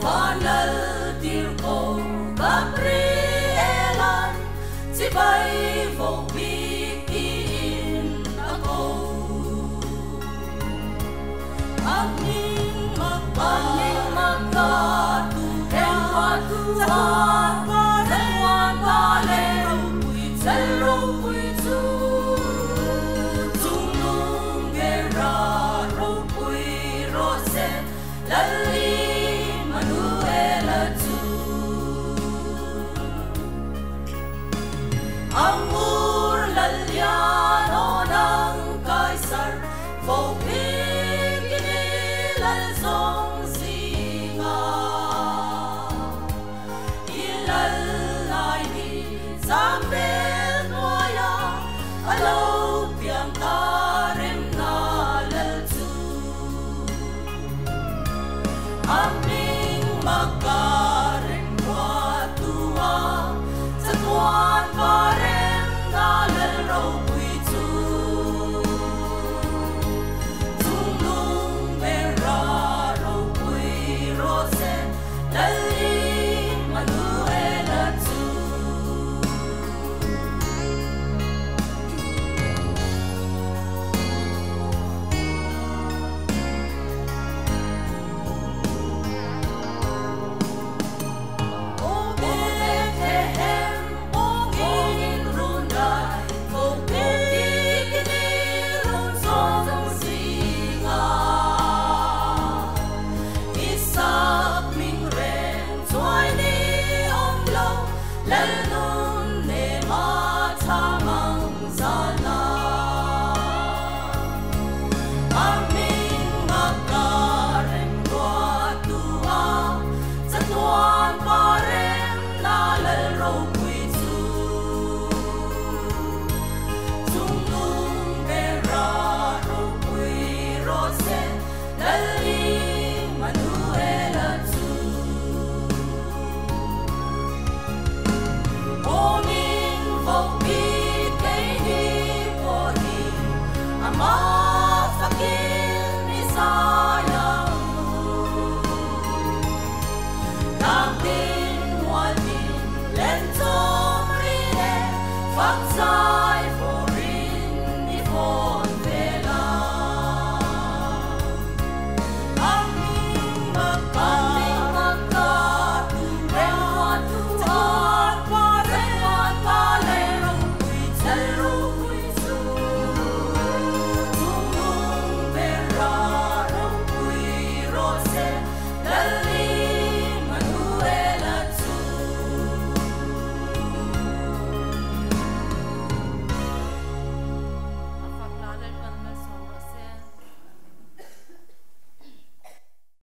Manal Tirko Gabrielan si bay vô bikin ako Aning magkatuwa Sa tuwan kalero Salo pu'y Tunong gera ro pu'y rose Lali Manuela tu Amor laliano ng kaisar Vô pigilal song singa Ilalay ni Zambel moya Alo piang karim na laltu Aming magkarim kwa tuwa Sa tuwan karim na lalro puitu Tunong meraro pui rose Lali Manuela tu Lalun ne matamang sana Aming magkarem kwa tuwa Sa tuwan parem na lalro puitu Tunong beraro pui rose Lali Manuela tu Oning vopit kay ni poni Ama fakir ni sayang Kapin wadin lentong rine Faksa